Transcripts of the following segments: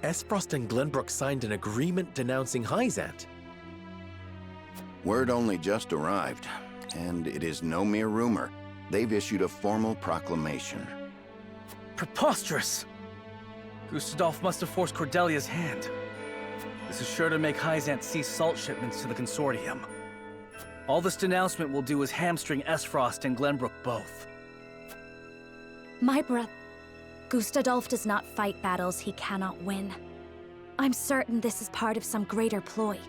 Esfrost and Glenbrook signed an agreement denouncing Hyzant. Word only just arrived, and it is no mere rumor. They've issued a formal proclamation. Preposterous! Gustadolf must have forced Cordelia's hand. This is sure to make Hyzant cease salt shipments to the Consortium. All this denouncement will do is hamstring Esfrost and Glenbrook both. My brother, Gustadolf does not fight battles he cannot win. I'm certain this is part of some greater ploy.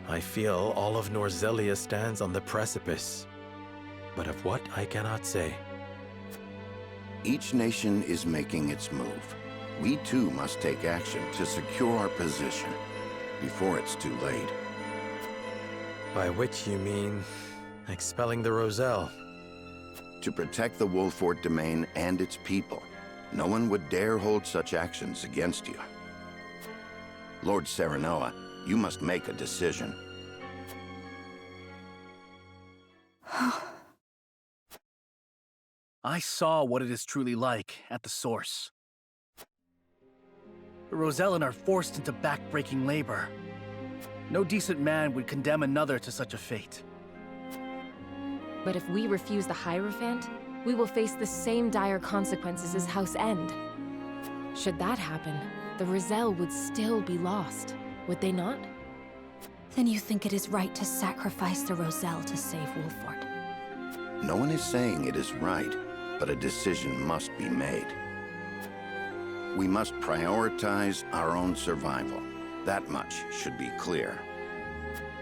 I feel all of Norzelia stands on the precipice, but of what I cannot say. Each nation is making its move. We too must take action to secure our position before it's too late. By which you mean expelling the Roselle? To protect the Wolfort domain and its people, no one would dare hold such actions against you. Lord Serenoa, you must make a decision. I saw what it is truly like at the source. The Rosellan are forced into back-breaking labor. No decent man would condemn another to such a fate. But if we refuse the Hierophant, we will face the same dire consequences as House End. Should that happen, the Roselle would still be lost, would they not? Then you think it is right to sacrifice the Roselle to save Wolfort? No one is saying it is right, but a decision must be made. We must prioritize our own survival. That much should be clear.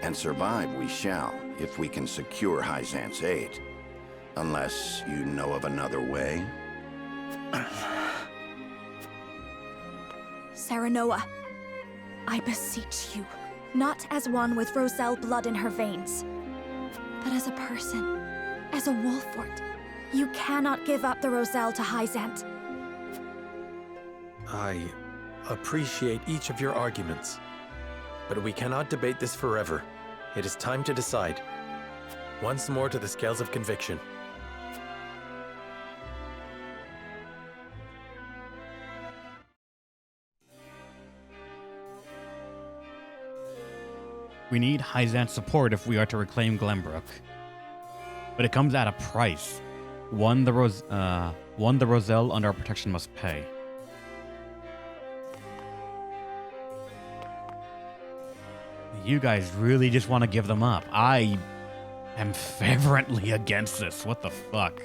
And survive we shall, if we can secure Hyzant's aid. Unless you know of another way. Serenoa, I beseech you, not as one with Roselle blood in her veins, but as a person, as a Wolfort. You cannot give up the Roselle to Hyzant. I appreciate each of your arguments, but we cannot debate this forever. It is time to decide. Once more to the scales of conviction. We need Hyzant's support if we are to reclaim Glenbrook. But it comes at a price. One the Roselle under our protection must pay. You guys really just want to give them up. I am fervently against this. What the fuck?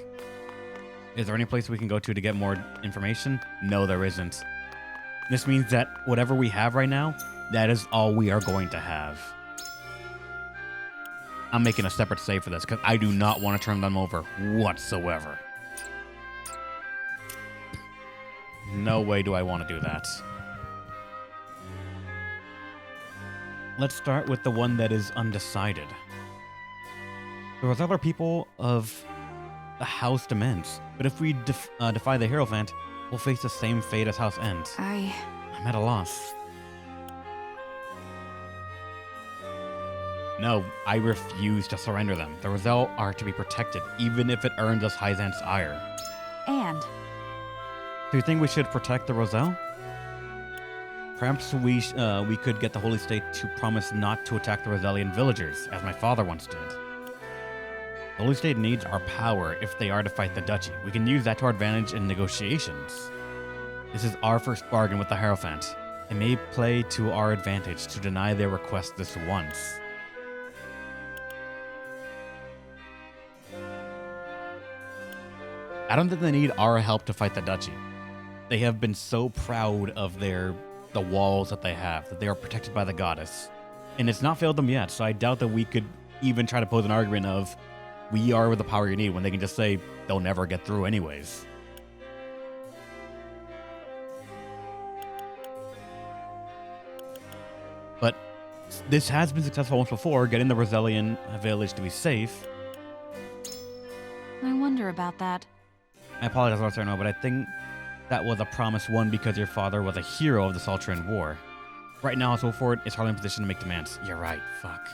Is there any place we can go to get more information? No, there isn't. This means that whatever we have right now, that is all we are going to have. I'm making a separate save for this because I do not want to turn them over whatsoever. No way do I want to do that. Let's start with the one that is undecided. The Roselle are people of the House Demens, but if we defy the Hierophant, we'll face the same fate as House End. I'm at a loss. No, I refuse to surrender them. The Roselle are to be protected, even if it earns us Hyzant's ire. And? Do you think we should protect the Roselle? Perhaps we could get the Holy State to promise not to attack the Rosellian villagers, as my father once did. The Holy State needs our power if they are to fight the Duchy. We can use that to our advantage in negotiations. This is our first bargain with the Hierophant. It may play to our advantage to deny their request this once. I don't think they need our help to fight the Duchy. They have been so proud of the walls that they have, that they are protected by the goddess. And it's not failed them yet, so I doubt that we could even try to pose an argument of, we are with the power you need, when they can just say they'll never get through anyways. But this has been successful once before, getting the Rosellian village to be safe. I wonder about that. I apologize, Lord Sereno, but I think that was a promise won because your father was a hero of the Saltrian War. Right now, Wolfort is hardly in a position to make demands. You're right, fuck.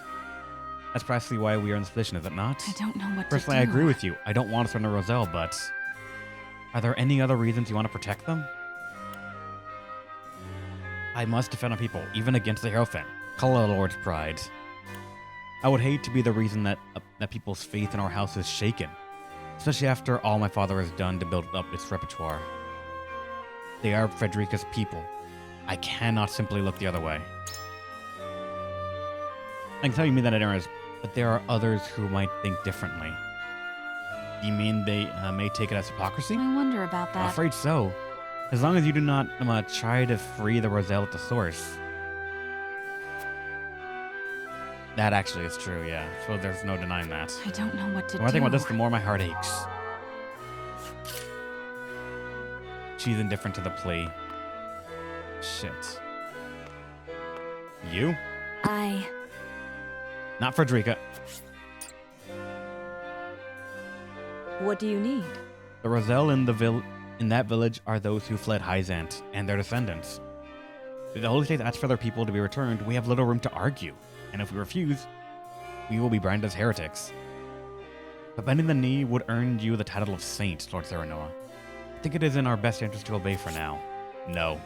That's precisely why we are in this position, is it not? I don't know what Personally, to do. I agree with you. I don't want to surrender Roselle, but are there any other reasons you want to protect them? I must defend our people, even against the Hierophant. Call it a Lord's pride. I would hate to be the reason that people's faith in our house is shaken, especially after all my father has done to build up its repertoire. They are Frederica's people. I cannot simply look the other way. I can tell you mean that in errors, but there are others who might think differently. Do you mean they may take it as hypocrisy? I wonder about I'm that. afraid so. As long as you do not try to free the Roselle at the source. That actually is true, yeah. So there's no denying that. I don't know what to The more I think do. about this, the more my heart aches. She's indifferent to the plea. Shit. You? Not Frederica. What do you need? The Roselle in that village are those who fled Hyzant and their descendants. If the Holy State asks for their people to be returned, we have little room to argue. And if we refuse, we will be branded as heretics. But bending the knee would earn you the title of Saint, Lord Serenoa. I think it is in our best interest to obey for now. No.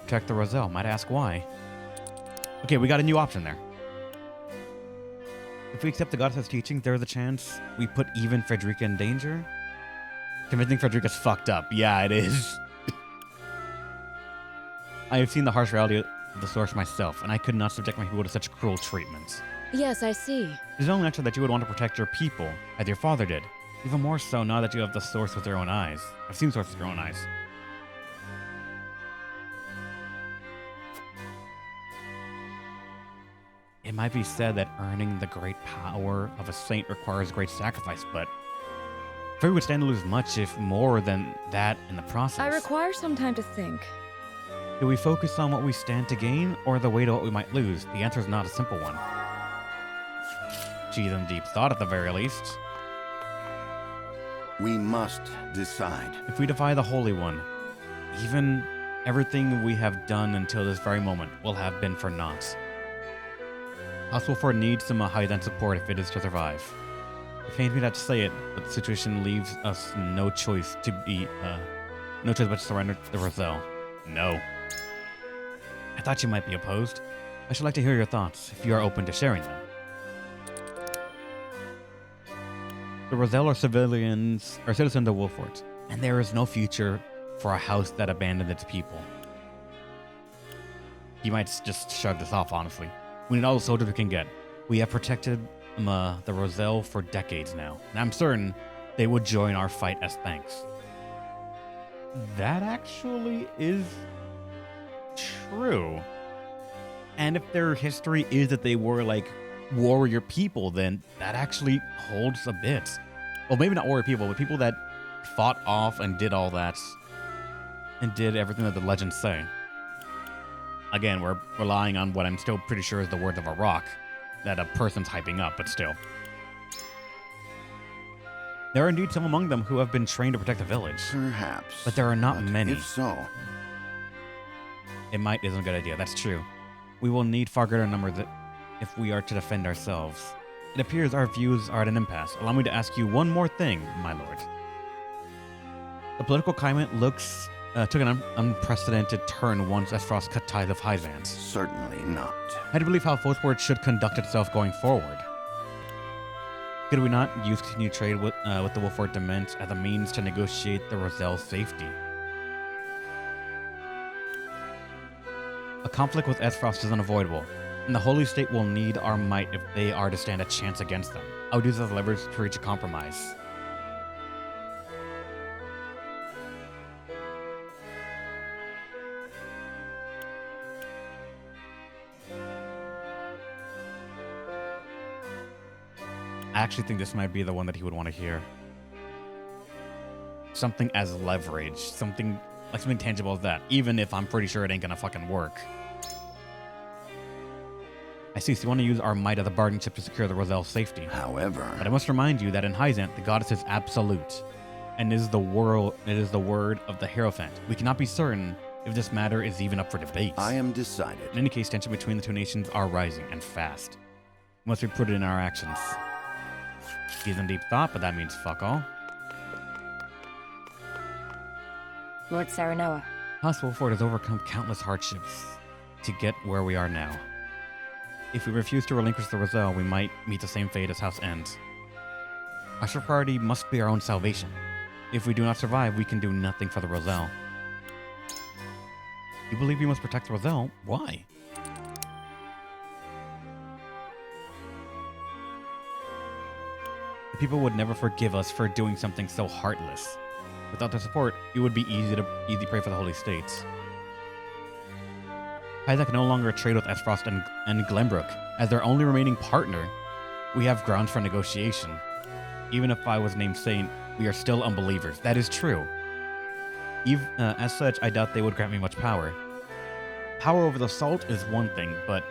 Protect the Roselle. Might ask why. Okay, we got a new option there. If we accept the goddess's teachings, there is a chance we put even Frederica in danger. Convincing Frederica's fucked up. Yeah, it is. I have seen the harsh reality of the source myself, and I could not subject my people to such cruel treatment. Yes, I see. It is only natural that you would want to protect your people, as your father did. Even more so now that you have the source with your own eyes. I've seen the source with your own eyes. It might be said that earning the great power of a saint requires great sacrifice, but if we would stand to lose much, if more than that in the process. I require some time to think. Do we focus on what we stand to gain, or the way to what we might lose? The answer is not a simple one. She's in deep thought at the very least. We must decide. If we defy the Holy One, even everything we have done until this very moment will have been for naught. House Wolford needs some Hyzant support if it is to survive. It pains me to have to say it, but the situation leaves us no choice but to surrender the Roselle. No. I thought you might be opposed. I should like to hear your thoughts, if you are open to sharing them. The Roselle are citizens of Wolfort, and there is no future for a house that abandoned its people. You might just shrug this off, honestly. We need all the soldiers we can get. We have protected the Roselle for decades now, and I'm certain they would join our fight as thanks. That actually is true. And if their history is that they were like warrior people, then that actually holds a bit. Well, maybe not warrior people, but people that fought off and did all that and did everything that the legends say. Again, we're relying on what I'm still pretty sure is the words of a rock that a person's hyping up, but still. There are indeed some among them who have been trained to protect the village. Perhaps. But there are not many. If so, It might isn't a good idea, that's true. We will need far greater numbers if we are to defend ourselves. It appears our views are at an impasse. Allow me to ask you one more thing, my lord. The political climate took an unprecedented turn once Esfrost cut ties of Hyzant. certainly not. How do you believe how Wolfort should conduct itself going forward? Could we not use continued trade with the Wolfort Dement as a means to negotiate the Roselle's safety? A conflict with Esfrost is unavoidable, and the Holy State will need our might if they are to stand a chance against them. I would use this as leverage to reach a compromise. I actually think this might be the one that he would want to hear. Something as leverage, something tangible as that, even if I'm pretty sure it ain't gonna fucking work. I see, so you want to use our might as a bargaining chip to secure the Roselle's safety. However, But I must remind you that in Hyzant, the goddess is absolute, and it is the word of the Hierophant. We cannot be certain if this matter is even up for debate. I am decided. In any case, tension between the two nations are rising, and fast. Must we put it in our actions? He's in deep thought, but that means fuck all. Lord Serenoa, House Wolford has overcome countless hardships to get where we are now. If we refuse to relinquish the Roselle, we might meet the same fate as House End. Our first priority must be our own salvation. If we do not survive, we can do nothing for the Roselle. You believe we must protect the Roselle? Why? The people would never forgive us for doing something so heartless. Without their support, it would be easy prey for the Holy States. Isaac can no longer trade with Esfrost and Glenbrook. As their only remaining partner, we have grounds for negotiation. Even if I was named Saint, we are still unbelievers. That is true. As such, I doubt they would grant me much power. Power over the salt is one thing, but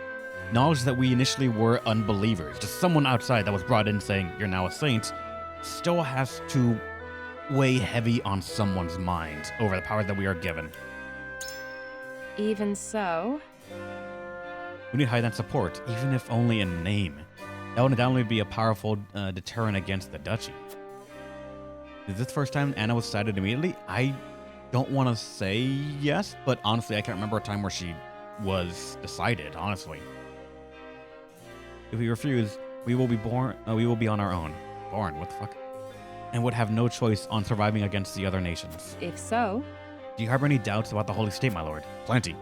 knowledge that we initially were unbelievers, just someone outside that was brought in saying, you're now a saint, still has to weigh heavy on someone's mind over the power that we are given. Even so, We need Highland support, even if only in name. That would undoubtedly be a powerful deterrent against the duchy. Is this the first time Anna was cited immediately? I don't want to say yes, but honestly, I can't remember a time where she was decided, honestly. If we refuse, we will be on our own. Born, what the fuck? And would have no choice on surviving against the other nations. if so, Do you harbor any doubts about the Holy State, my lord? Plenty.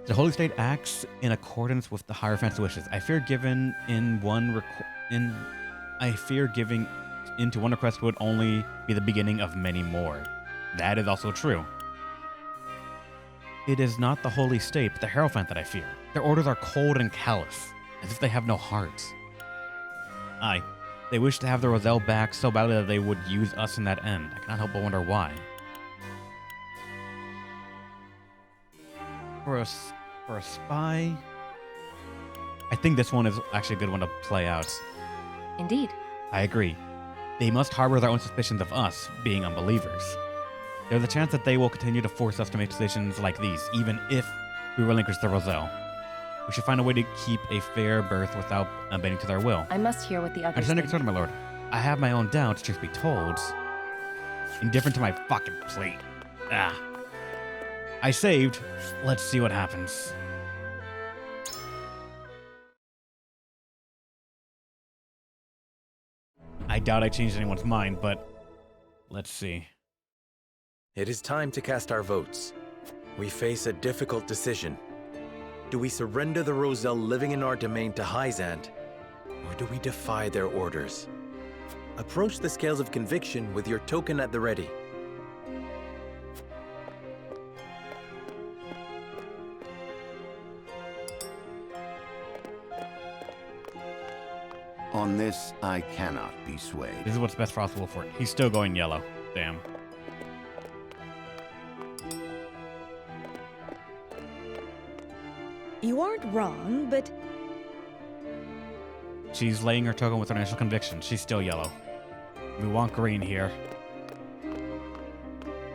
The Holy State acts in accordance with the Hierophant's wishes. I fear giving into one request would only be the beginning of many more. That is also true. It is not the Holy State, but the Hierophant that I fear. Their orders are cold and callous, as if they have no hearts. Aye, they wish to have the Roselle back so badly that they would use us in that end. I cannot help but wonder why. For a spy, I think this one is actually a good one to play out. indeed. I agree. They must harbor their own suspicions of us being unbelievers. There's a chance that they will continue to force us to make decisions like these, even if we relinquish the Roselle. We should find a way to keep a fair berth without bending to their will. I must hear what the others Understand your think. concern, my lord. I have my own doubts, truth be told. Indifferent to my fucking plate. I saved. Let's see what happens. I doubt I changed anyone's mind, but let's see. It is time to cast our votes. We face a difficult decision. Do we surrender the Roselle living in our domain to Hyzant, or do we defy their orders? Approach the scales of conviction with your token at the ready. On this, I cannot be swayed. This is what's best for House Wolford. He's still going yellow. Damn. You aren't wrong, but She's laying her token with her initial conviction. She's still yellow. We want green here.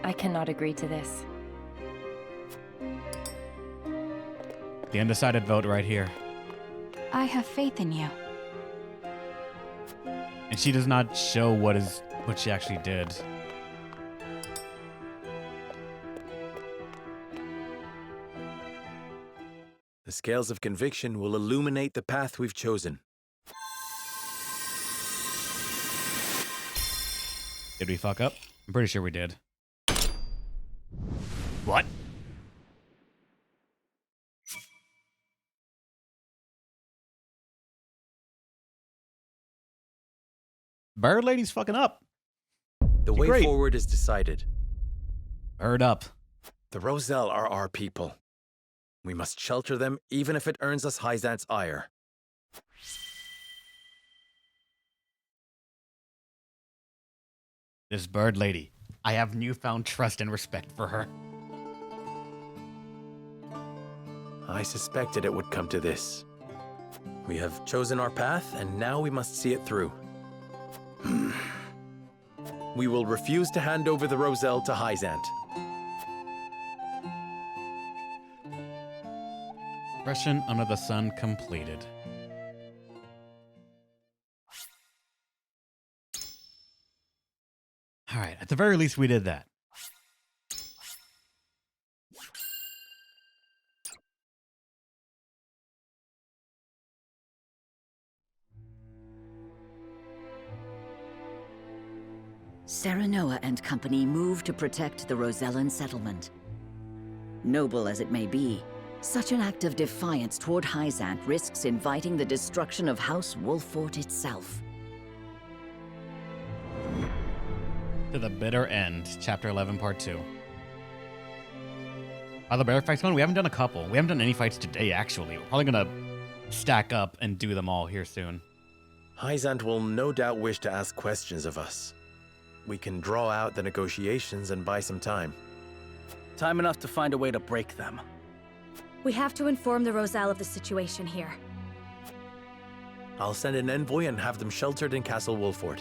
I cannot agree to this. The undecided vote right here. I have faith in you. And she does not show what she actually did. The scales of conviction will illuminate the path we've chosen. Did we fuck up? I'm pretty sure we did. What? Bird Lady's fucking up. The way Great. forward is decided. Bird up. The Roselle are our people. We must shelter them, even if it earns us Hyzant's ire. This Bird Lady. I have newfound trust and respect for her. I suspected it would come to this. We have chosen our path, and now we must see it through. We will refuse to hand over the Roselle to Hyzant. Expression under the sun completed. Alright, at the very least we did that. Serenoa and company move to protect the Rosellan settlement. Noble as it may be, such an act of defiance toward Hyzant risks inviting the destruction of House Wolffort itself. To the Bitter End, Chapter 11, Part 2. Are the barrack fights going? We haven't done a couple. We haven't done any fights today, actually. We're probably gonna stack up and do them all here soon. Hyzant will no doubt wish to ask questions of us. We can draw out the negotiations and buy some time. Time enough to find a way to break them. We have to inform the Roselle of the situation here. I'll send an envoy and have them sheltered in Castle Wolffort.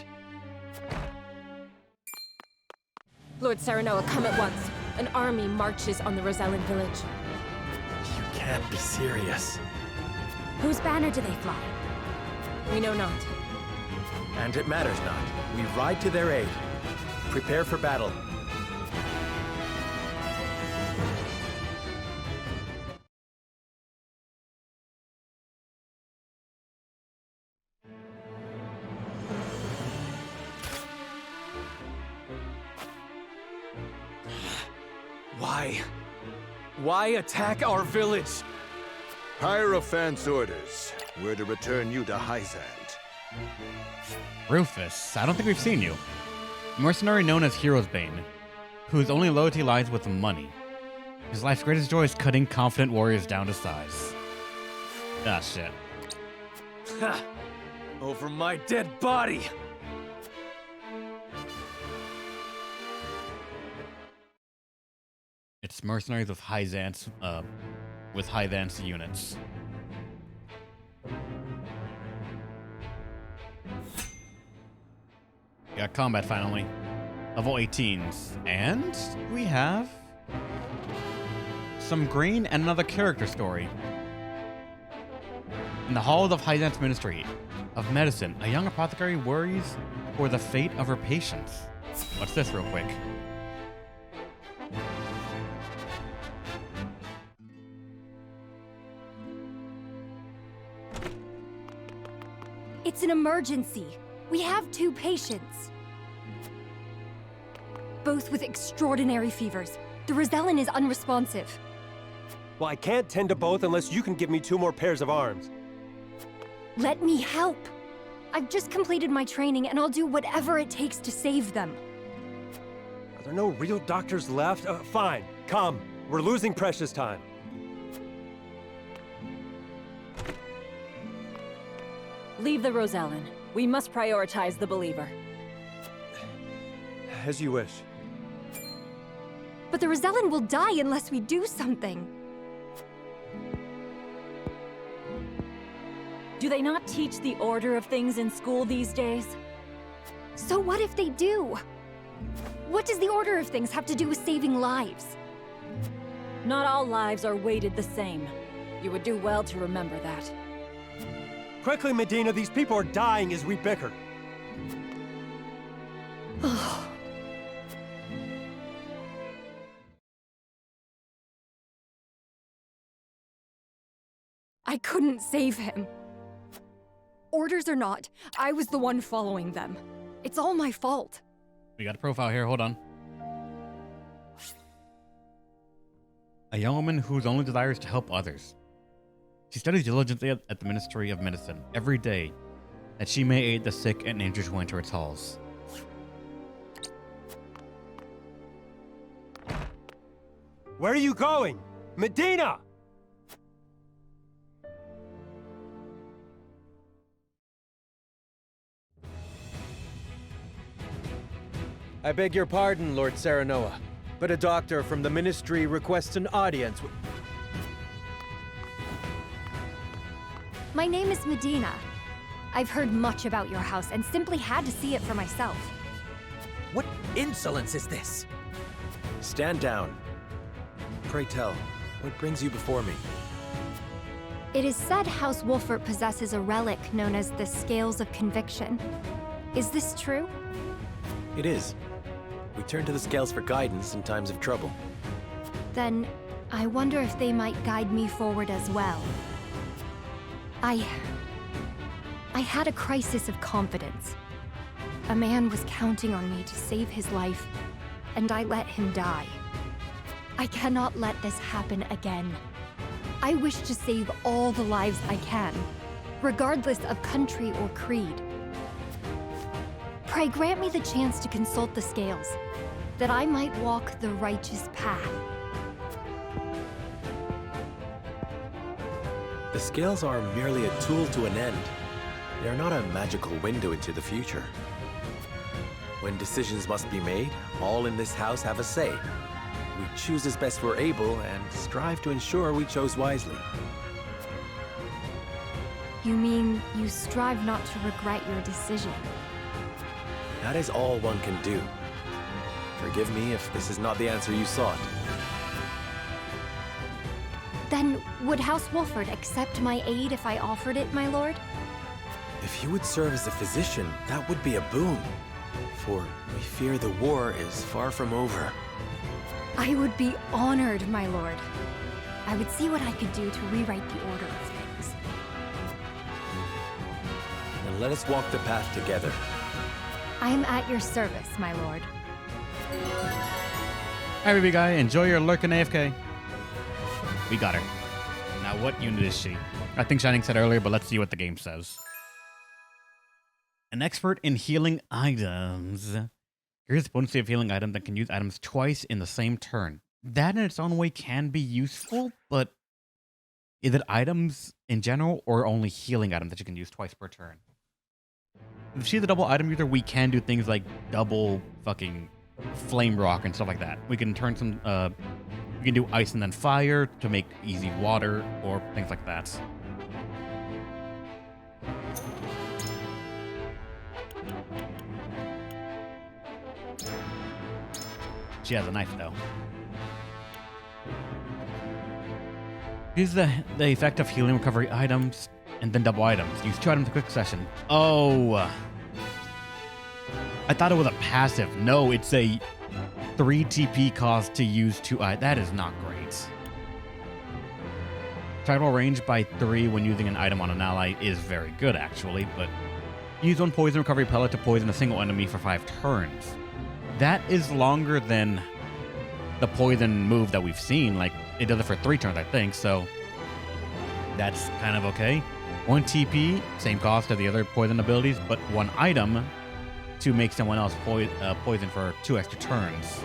Lord Serenoa, come at once. An army marches on the Rosellan village. You can't be serious. Whose banner do they fly? We know not. And it matters not. We ride to their aid. Prepare for battle. Why attack our village? Hierophant's orders were to return you to Hyzant. Rufus, I don't think we've seen you. A mercenary known as Hero's Bane, whose only loyalty lies with money. His life's greatest joy is cutting confident warriors down to size. Ah, shit. Ha! Over my dead body! It's mercenaries with Hyzant's units. We got combat finally. Level 18s. And we have some green and another character story. In the halls of Hyzant's Ministry of Medicine, a young apothecary worries for the fate of her patients. What's this real quick? It's an emergency. We have 2 patients. Both with extraordinary fevers. The Rosellan is unresponsive. Well, I can't tend to both unless you can give me 2 more pairs of arms. Let me help. I've just completed my training and I'll do whatever it takes to save them. Are there no real doctors left? Fine, come. We're losing precious time. Leave the Rosellan. We must prioritize the believer. As you wish. But the Rosellan will die unless we do something. Do they not teach the order of things in school these days? So what if they do? What does the order of things have to do with saving lives? Not all lives are weighted the same. You would do well to remember that. Quickly, Medina, these people are dying as we bicker. I couldn't save him. Orders or not, I was the one following them. It's all my fault. We got a profile here, hold on. A young woman whose only desire is to help others. She studies diligently at the Ministry of Medicine every day, that she may aid the sick and injured who enter its halls. Where are you going? Medina! I beg your pardon, Lord Serenoa, but a doctor from the Ministry requests an audience with... My name is Medina. I've heard much about your house and simply had to see it for myself. What insolence is this? Stand down. Pray tell, what brings you before me? It is said House Wolffort possesses a relic known as the Scales of Conviction. Is this true? It is. We turn to the scales for guidance in times of trouble. Then, I wonder if they might guide me forward as well. I had a crisis of confidence. A man was counting on me to save his life, and I let him die. I cannot let this happen again. I wish to save all the lives I can, regardless of country or creed. Pray grant me the chance to consult the scales, that I might walk the righteous path. The scales are merely a tool to an end. They are not a magical window into the future. When decisions must be made, all in this house have a say. We choose as best we're able and strive to ensure we chose wisely. You mean you strive not to regret your decision? That is all one can do. Forgive me if this is not the answer you sought. Then would House Wolford accept my aid if I offered it, my lord? If you would serve as a physician, that would be a boon. For we fear the war is far from over. I would be honored, my lord. I would see what I could do to rewrite the order of things. And let us walk the path together. I am at your service, my lord. Hi, baby guy. Enjoy your lurking AFK. We got her. Now, what unit is she? I think Shining said earlier, but let's see what the game says. An expert in healing items. Here's a potency of healing item that can use items twice in the same turn. That in its own way can be useful, but is it items in general or only healing items that you can use twice per turn? If she's a double item user, we can do things like double fucking flame rock and stuff like that. We can turn some, we can do ice and then fire to make easy water or things like that. She has a knife, though. Use the effect of healing recovery items and then double items. Use 2 items in quick session. Oh. I thought it was a passive. No, it's a 3 TP cost to use 2 items. That is not great. Trial range by 3 when using an item on an ally is very good, actually, but use 1 poison recovery pellet to poison a single enemy for 5 turns. That is longer than the poison move that we've seen. Like, it does it for 3 turns, I think, so that's kind of okay. 1 TP, same cost as the other poison abilities, but 1 item to make someone else poison for 2 extra turns.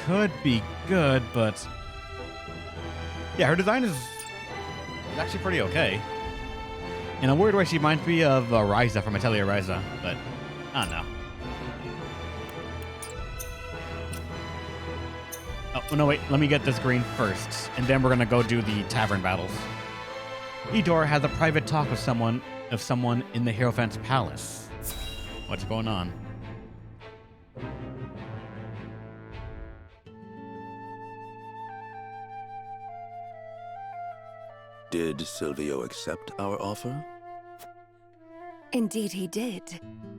Could be good, but yeah, her design is actually pretty okay. In a weird way, she reminds me of Ryza from Atelier Ryza, but I don't know. Oh, no, wait. Let me get this green first, and then we're going to go do the tavern battles. Edor has a private talk with someone in the Hierophant's palace. What's going on? Did Silvio accept our offer? Indeed he did.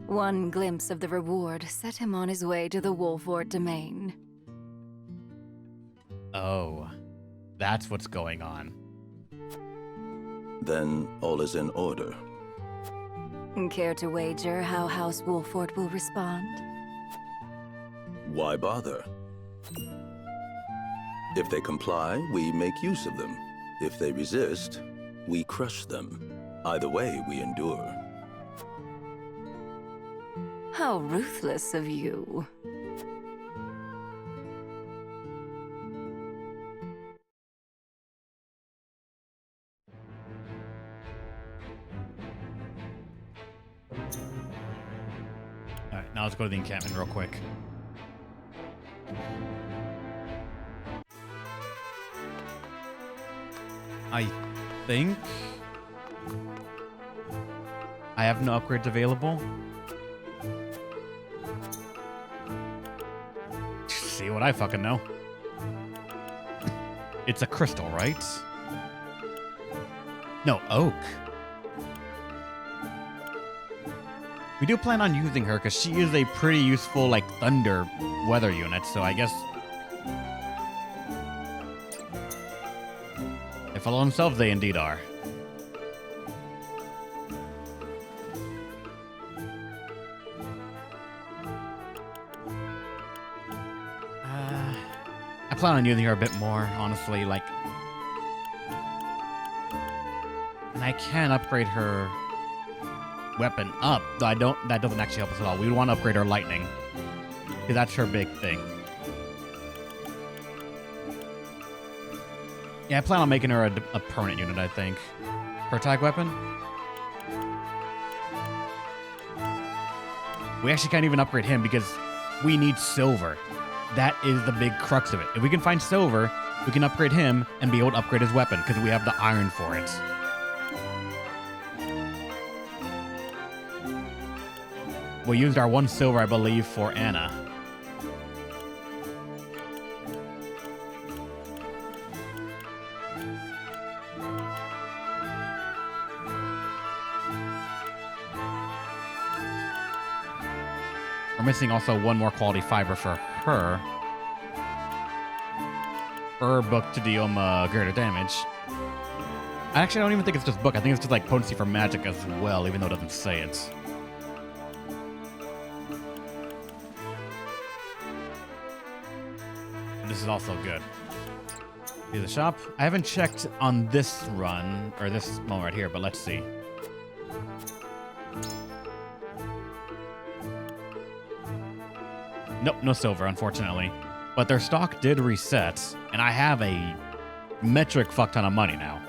One glimpse of the reward set him on his way to the Wolford domain. Oh, that's what's going on. Then all is in order. Care to wager how House Wolford will respond? Why bother? If they comply, we make use of them. If they resist, we crush them. Either way, we endure. How ruthless of you. Alright, now let's go to the encampment real quick. I think I have no upgrades available. See what I fucking know. It's a crystal, right? No, oak. We do plan on using her because she is a pretty useful, like, thunder weather unit, so I guess they follow themselves, they indeed are. plan on using her a bit more, honestly. Like, and I can upgrade her weapon up, though I don't. That doesn't actually help us at all. We would want to upgrade her lightning, because that's her big thing. Yeah, I plan on making her a permanent unit, I think. Her attack weapon. We actually can't even upgrade him because we need silver. That is the big crux of it. If we can find silver, we can upgrade him and be able to upgrade his weapon because we have the iron for it. We used our 1 silver, I believe, for Anna. We're missing also 1 more quality fiber for her. Her book to deal greater damage. Actually, I don't even think it's just book. I think it's just like potency for magic as well, even though it doesn't say it. And this is also good. See the shop. I haven't checked on this run, or this one right here, but let's see. Nope, no silver, unfortunately. But their stock did reset, and I have a metric fuck ton of money now.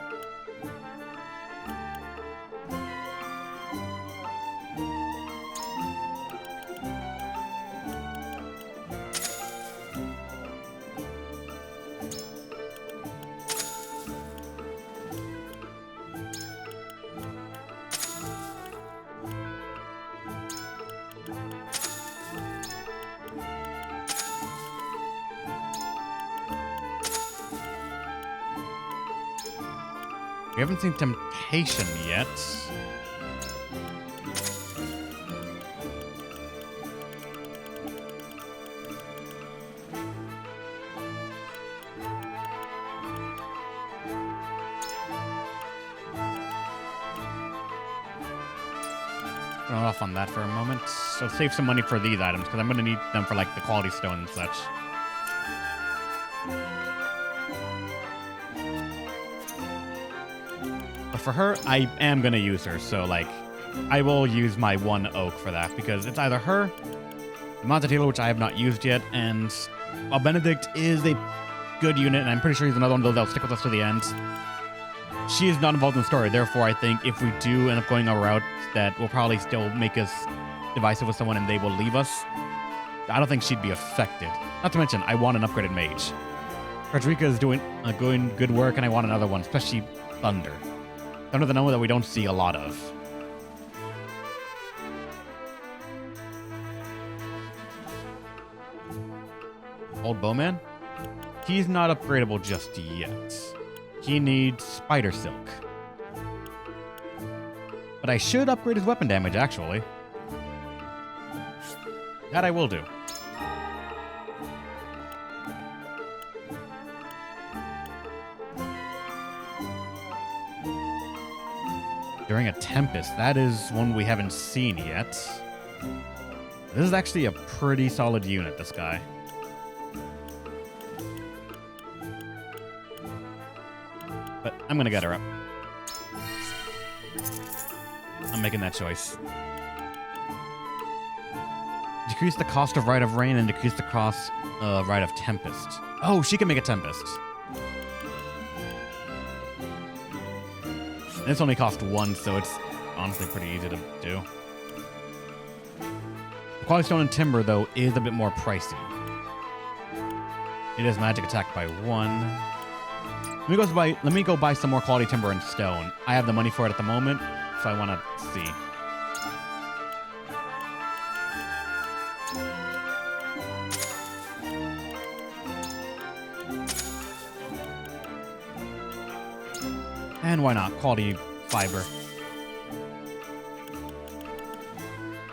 We haven't seen Temptation yet. Run off on that for a moment. So save some money for these items, because I'm going to need them for like the quality stone and such. For her, I am going to use her, so, like, I will use my 1 oak for that, because it's either her, the Mounted Healer, which I have not used yet, and while Benedict is a good unit, and I'm pretty sure he's another one of those that'll stick with us to the end, she is not involved in the story. Therefore, I think if we do end up going a route that will probably still make us divisive with someone and they will leave us, I don't think she'd be affected. Not to mention, I want an upgraded mage. Frederica is doing good work, and I want another one, especially Thunder. Thunder the number that we don't see a lot of. Old Bowman? He's not upgradable just yet. He needs Spider Silk. But I should upgrade his weapon damage, actually. That I will do. During a Tempest. That is one we haven't seen yet. This is actually a pretty solid unit, this guy. But I'm gonna get her up. I'm making that choice. Decrease the cost of Rite of Rain and decrease the cost of Rite of Tempest. Oh, she can make a Tempest. And this only cost 1, so it's honestly pretty easy to do. Quality Stone and Timber, though, is a bit more pricey. It is magic attack by 1. Let me go buy some more Quality Timber and Stone. I have the money for it at the moment, so I want to see. And why not? Quality fiber.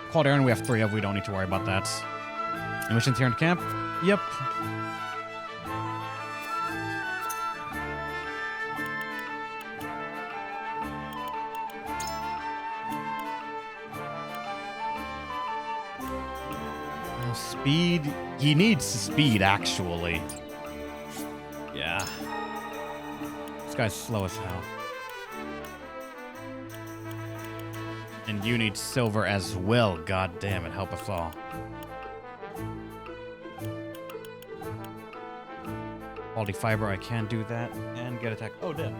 Quality iron we have 3 of. We don't need to worry about that. Missions here in camp? Yep. Speed. He needs speed, actually. Yeah. This guy's slow as hell. And you need silver as well. God damn it, help us all. Quality fiber, I can't do that. And get attack. Oh, damn.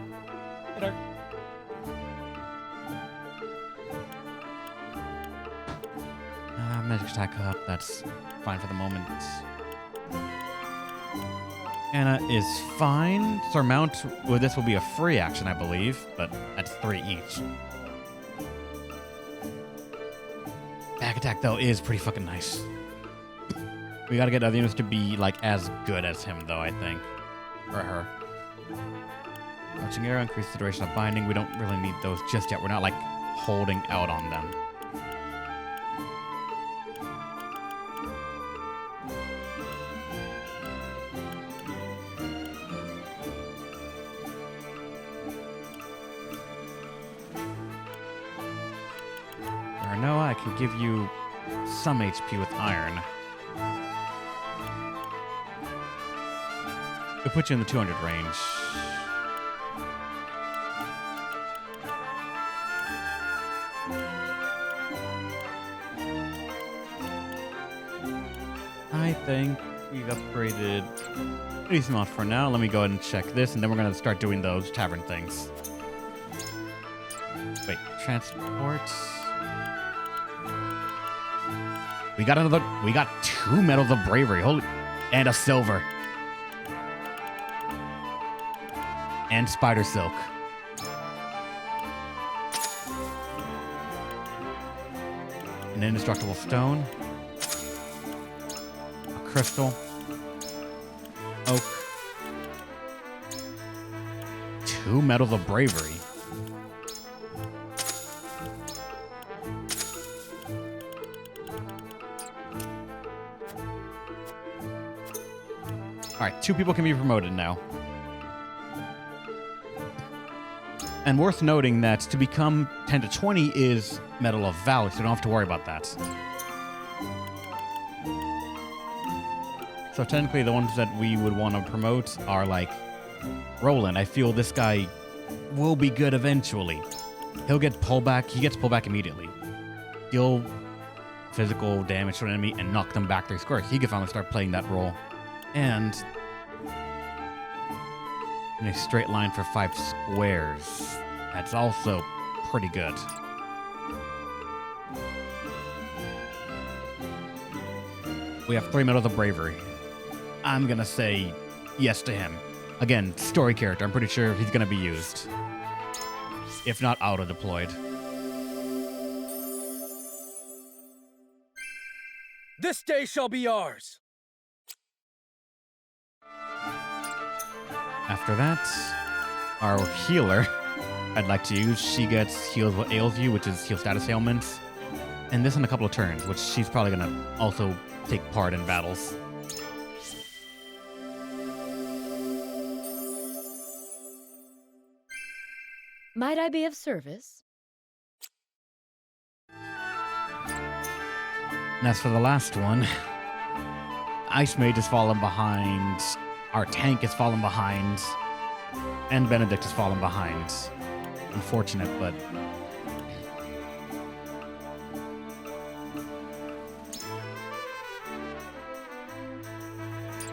Hey, Dark. Magic attack up. That's fine for the moment. Anna is fine. So our mount, well, this will be a free action, I believe, but that's 3 each. Back attack, though, is pretty fucking nice. We gotta get other units to be, like, as good as him, though, I think. Or her. Marching arrow, increase the duration of binding. We don't really need those just yet. We're not, like, holding out on them. Noah, I can give you some HP with iron. We'll put you in the 200 range. I think we've upgraded a decent amount for now. Let me go ahead and check this, and then we're going to start doing those tavern things. Wait, transports. We got 2 medals of bravery. Holy, and a silver. And spider silk. An indestructible stone. A crystal. Oak. 2 medals of bravery. All right, 2 people can be promoted now. And worth noting that to become 10 to 20 is Medal of Valor, so you don't have to worry about that. So technically the ones that we would want to promote are like Roland. I feel this guy will be good eventually. He'll get pullback. He gets pullback immediately. Deal physical damage to an enemy and knock them back 3 squares. He can finally start playing that role. And in a straight line for 5 squares. That's also pretty good. We have 3 medals of bravery. I'm gonna say yes to him. Again, story character. I'm pretty sure he's gonna be used. If not auto-deployed. This day shall be ours! After that, our healer, I'd like to use. She gets heals what ails you, which is heal status ailments. And this in a couple of turns, which she's probably going to also take part in battles. Might I be of service? And as for the last one, Ice Mage has fallen behind. Our tank has fallen behind. And Benedict has fallen behind. Unfortunate, but...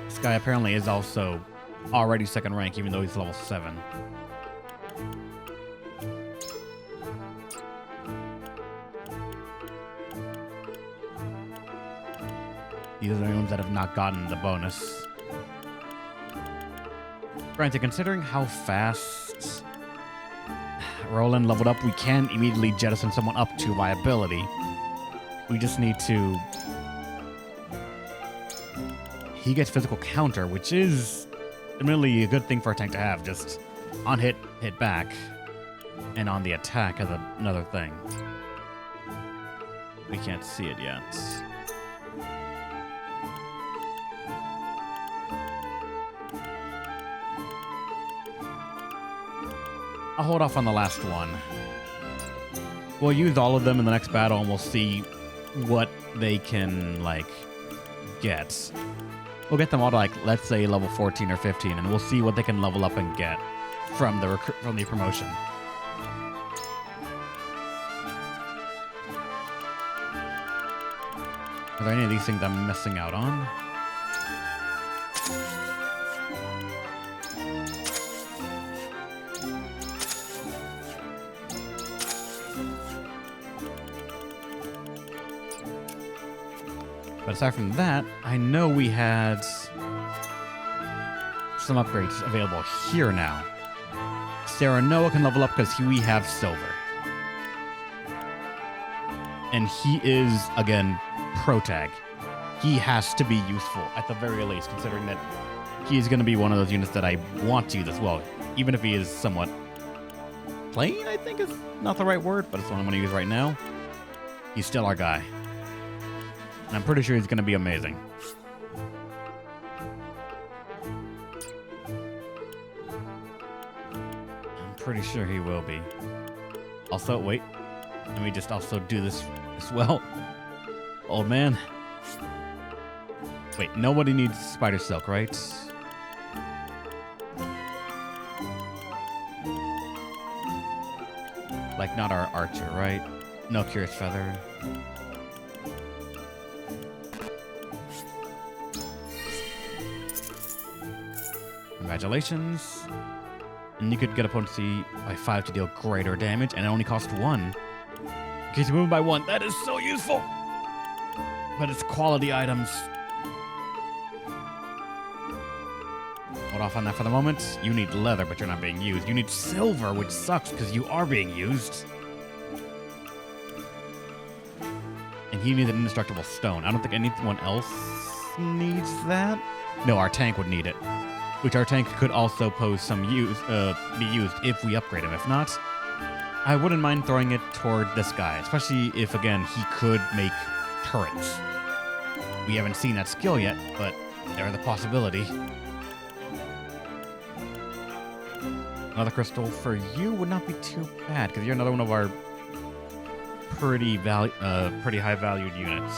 This guy apparently is also already 2nd rank, even though he's level 7. These are the ones that have not gotten the bonus. Granted, considering how fast Roland leveled up, we can immediately jettison someone up to viability. We just need to... He gets physical counter, which is admittedly a good thing for a tank to have. Just on hit, hit back, and on the attack as another thing. We can't see it yet. I'll hold off on the last one. We'll use all of them in the next battle and we'll see what they can, like, get. We'll get them all to, like, let's say level 14 or 15, and we'll see what they can level up and get from the promotion. Are there any of these things I'm missing out on? But aside from that, I know we had some upgrades available here now. Serenoa can level up because we have silver. And he is, again, pro tag. He has to be useful, at the very least, considering that he's going to be one of those units that I want to use as well. Even if he is somewhat plain, I think is not the right word, but it's the one I'm going to use right now. He's still our guy. And I'm pretty sure he's going to be amazing. I'm pretty sure he will be. Also, wait. Let me just also do this as well. Old man. Wait, nobody needs spider silk, right? Like, not our archer, right? No curious feather. Congratulations. And you could get opponency by 5 to deal greater damage, and it only costs 1. In case you move by 1, that is so useful! But it's quality items. Hold off on that for the moment. You need leather, but you're not being used. You need silver, which sucks because you are being used. And he needs an indestructible stone. I don't think anyone else needs that. No, our tank would need it. Which our tank could also pose some be used if we upgrade him. If not, I wouldn't mind throwing it toward this guy, especially if, again, he could make turrets. We haven't seen that skill yet, but there's the possibility. Another crystal for you would not be too bad, because you're another one of our pretty high valued units.